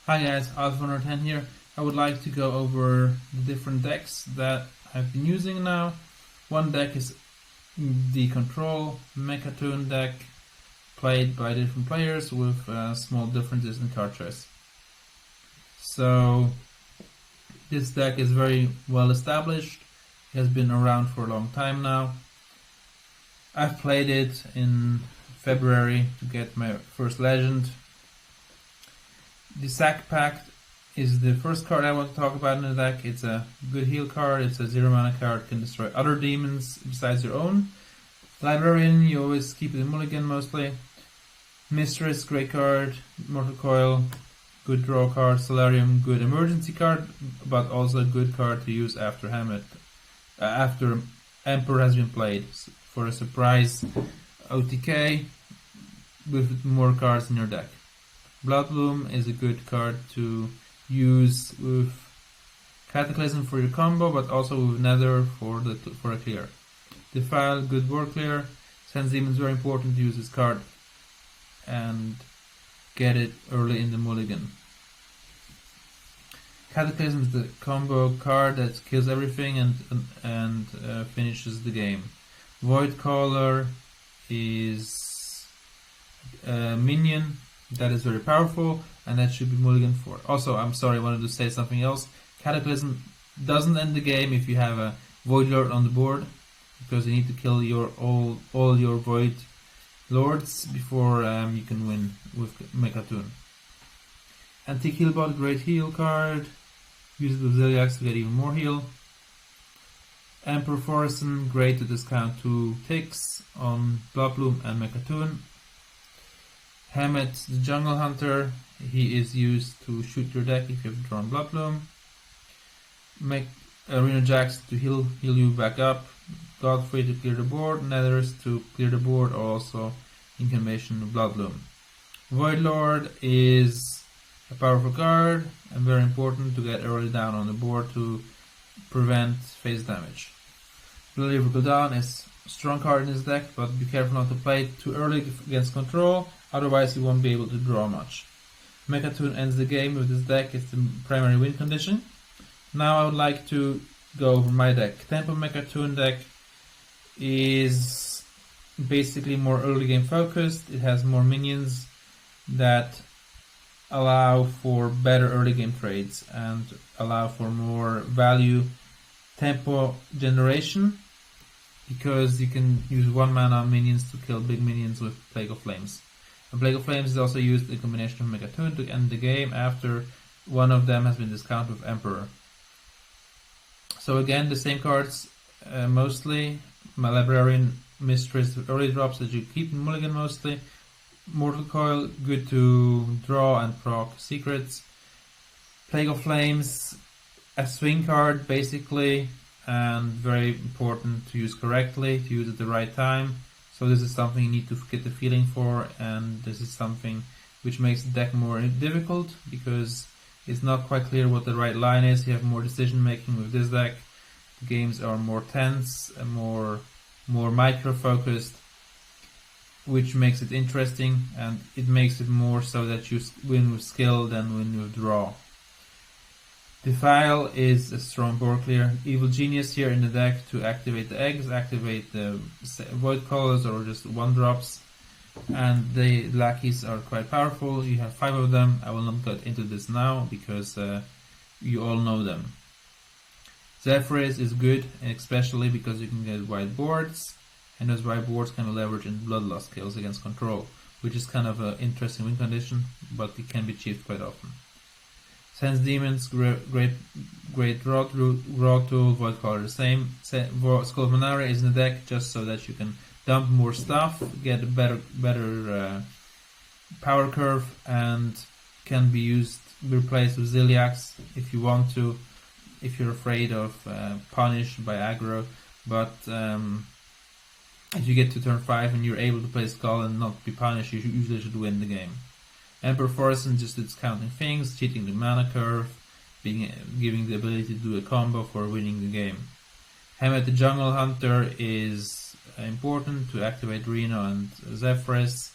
Hi guys, Alpha110 here. I would like to go over the different decks that I've been using now. One deck is the Control Mecha'thun deck, played by different players with small differences in card choice. So this deck is very well established. It has been around for a long time now. I've played it in February to get my first legend. The Sack Pact is the first card I want to talk about in the deck. It's a good heal card, it's a 0 mana card, can destroy other demons besides your own. Librarian, you always keep it in mulligan mostly. Mistress, great card. Mortal Coil, good draw card. Solarium, good emergency card, but also a good card to use after after Emperor has been played, for a surprise OTK with more cards in your deck. Bloodbloom is a good card to use with Cataclysm for your combo, but also with Nether for a clear. Defile, good war clear. Sense Demon is very important to use this card and get it early in the mulligan. Cataclysm is the combo card that kills everything and finishes the game. Void Caller is a minion that is very powerful, and that should be mulligan for. Also, I'm sorry, I wanted to say something else. Cataclysm doesn't end the game if you have a Void Lord on the board, because you need to kill all your Void Lords before you can win with Mecha'thun. Antique Healbot, great heal card. Use it with Ziliax to get even more heal. Emperor Forresten, great to discount 2 ticks on Bloodbloom and Mecha'thun. Hammett, the Jungle Hunter, he is used to shoot your deck if you have drawn Bloodbloom. Arena Jax to heal you back up. Godfrey to clear the board. Nethers to clear the board, or also Incarnation of Bloodbloom. Void Lord is a powerful card and very important to get early down on the board to prevent phase damage. Bloody Dawn is a strong card in this deck, but be careful not to play it too early against control, otherwise you won't be able to draw much. Mecha'thun ends the game with this deck. It's the primary win condition. Now I would like to go over my deck. Tempo Mecha'thun deck is basically more early game focused. It has more minions that allow for better early game trades and allow for more value tempo generation, because you can use 1 mana minions to kill big minions with Plague of Flames. And Plague of Flames is also used in combination with Mecha'thun to end the game after one of them has been discounted with Emperor. So again, the same cards mostly. My Librarian, Mistress with early drops that you keep in mulligan mostly. Mortal Coil, good to draw and proc secrets. Plague of Flames, a swing card basically, and very important to use correctly, to use at the right time. So this is something you need to get the feeling for, and this is something which makes the deck more difficult, because it's not quite clear what the right line is. You have more decision making with this deck. The games are more tense and more micro focused, which makes it interesting, and it makes it more so that you win with skill than win with draw. Defile is a strong board clear. Evil Genius here in the deck to activate the eggs, activate the Void Callers or just 1-drops, and the lackeys are quite powerful. You have 5 of them. I will not get into this now because you all know them. Zephyrs is good, especially because you can get white boards, and those white boards can be leveraged in Bloodlust kills against control, which is kind of an interesting win condition, but it can be chiefed quite often. Sense Demons, great draw tool. Void Caller the same. Skull of Manara is in the deck just so that you can dump more stuff, get a better power curve, and can be replaced with Ziliax if you want to, if you're afraid of punish by aggro. But if you get to turn 5 and you're able to play Skull and not be punished, you usually should win the game. Emperor Forresten just discounting things, cheating the mana curve, giving the ability to do a combo for winning the game. Hammett the Jungle Hunter is important to activate Reno and Zephyrs.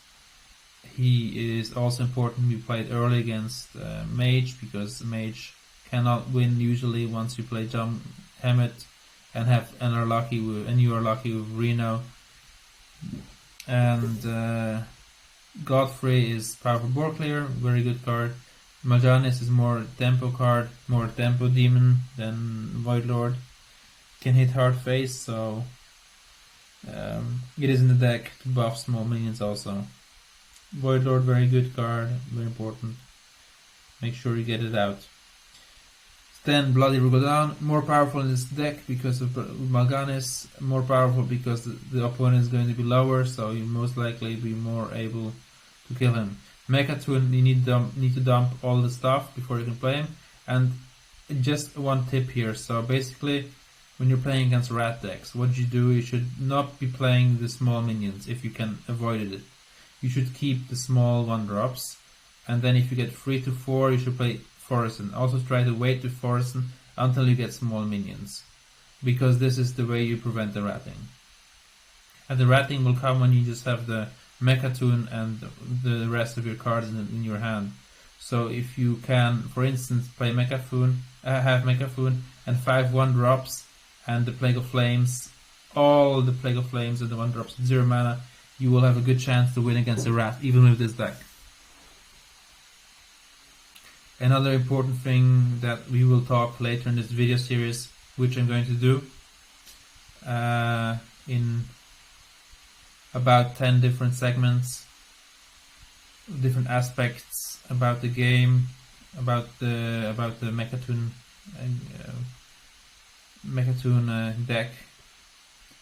he is also important to be played early against Mage, because Mage cannot win usually once you play Hammett and you are lucky with Reno. And Godfrey is powerful board clear, very good card. Mal'Ganis is more tempo card, more tempo demon than Voidlord. Can hit hard face, so it is in the deck to buff small minions also. Voidlord, very good card, very important. Make sure you get it out. Then Bloody will go down, more powerful in this deck because of Mal'Ganis, more powerful because the opponent is going to be lower, so you most likely be more able to kill him. Mecha'thun, you need to dump all the stuff before you can play him. And just one tip here, so basically when you're playing against rat decks, what you do, you should not be playing the small minions if you can avoid it. You should keep the small 1-drops, and then if you get 3 to 4, you should play Forest. Also try to wait to Forest until you get small minions, because this is the way you prevent the ratting. And the ratting will come when you just have the Mecha'thun and the rest of your cards in your hand. So if you can, for instance, play Mecha'thun, have Mecha'thun and 5 1-drops and the Plague of Flames, all the Plague of Flames and the 1-drops, 0 mana, you will have a good chance to win against the rat, even with this deck. Another important thing that we will talk later in this video series, which I'm going to do in about 10 different segments, different aspects about the game, about the Mecha'thun deck,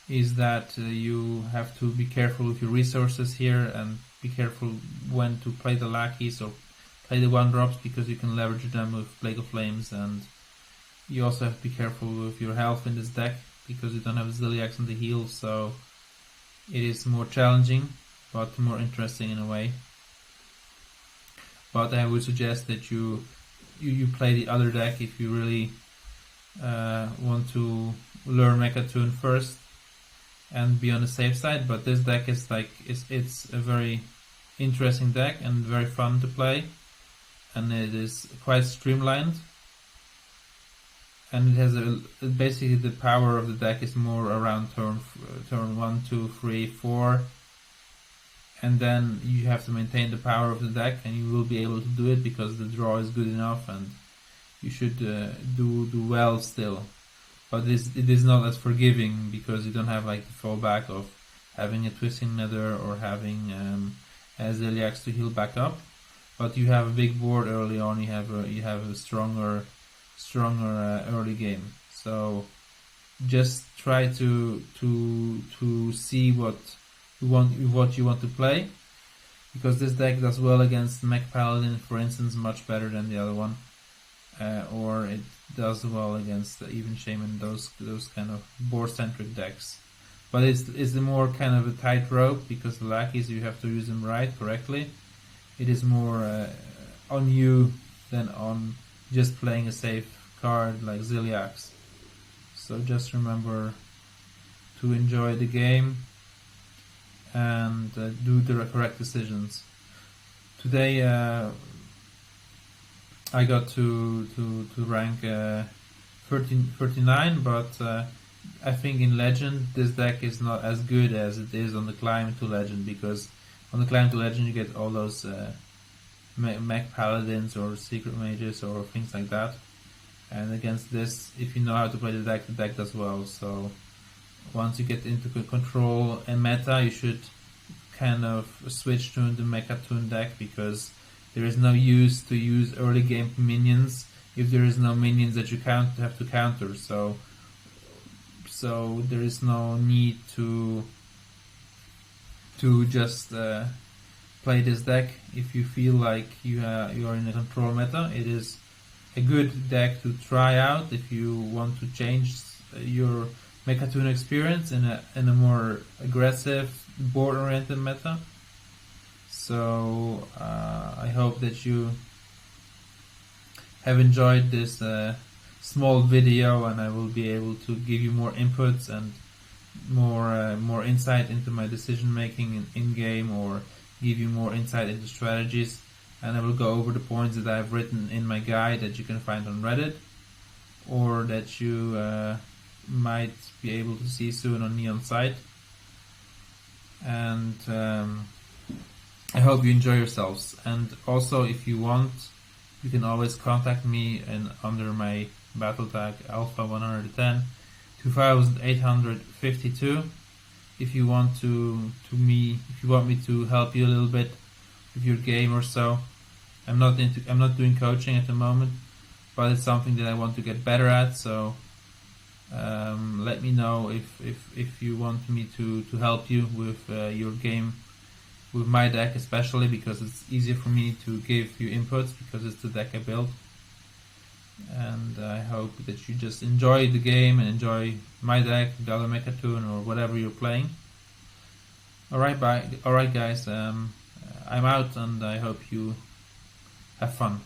is that you have to be careful with your resources here and be careful when to play the lackeys or play the 1-drops, because you can leverage them with Plague of Flames, and you also have to be careful with your health in this deck because you don't have Ziliax on the heal, so it is more challenging but more interesting in a way. But I would suggest that you play the other deck if you really want to learn Mecha'thun first and be on the safe side. But this deck is it's a very interesting deck and very fun to play, and it is quite streamlined, and it has basically the power of the deck is more around turn 1, 2, 3, 4, and then you have to maintain the power of the deck, and you will be able to do it because the draw is good enough, and you should do well still. But it is not as forgiving because you don't have like the fallback of having a Twisting Nether or having Ziliax to heal back up. But you have a big board early on. You have a stronger early game. So just try to see what you want to play, because this deck does well against Mech Paladin, for instance, much better than the other one, or it does well against even Shaman, those kind of board centric decks. But it's the more kind of a tightrope, because the lackeys, you have to use them correctly. It is more on you than on just playing a safe card like Ziliax. So just remember to enjoy the game and do the correct decisions. Today I got to rank 39, but I think in Legend this deck is not as good as it is on the climb to Legend, because on the climb to Legend you get all those Mech Paladins or Secret Mages or things like that, and against this, if you know how to play the deck does well. So once you get into control and meta, you should kind of switch to the Mecha'thun deck, because there is no use to use early game minions if there is no minions that you have to counter. So there is no need to just play this deck if you feel like you are in a control meta. It is a good deck to try out if you want to change your Mecha'thun experience in a more aggressive board-oriented meta. So I hope that you have enjoyed this small video, and I will be able to give you more inputs and more insight into my decision making in game, or give you more insight into strategies, and I will go over the points that I've written in my guide that you can find on Reddit, or that you might be able to see soon on Neon's site. And I hope you enjoy yourselves. And also, if you want, you can always contact me under my battle tag Alpha110 2852 if you want me to help you a little bit with your game or so. I'm not doing coaching at the moment, but it's something that I want to get better at. So let me know if you want me to help you with your game, with my deck especially, because it's easier for me to give you inputs because it's the deck I built. And I hope that you just enjoy the game and enjoy my deck, the other Mecha'thun, or whatever you're playing. Alright, bye. Alright guys, I'm out, and I hope you have fun.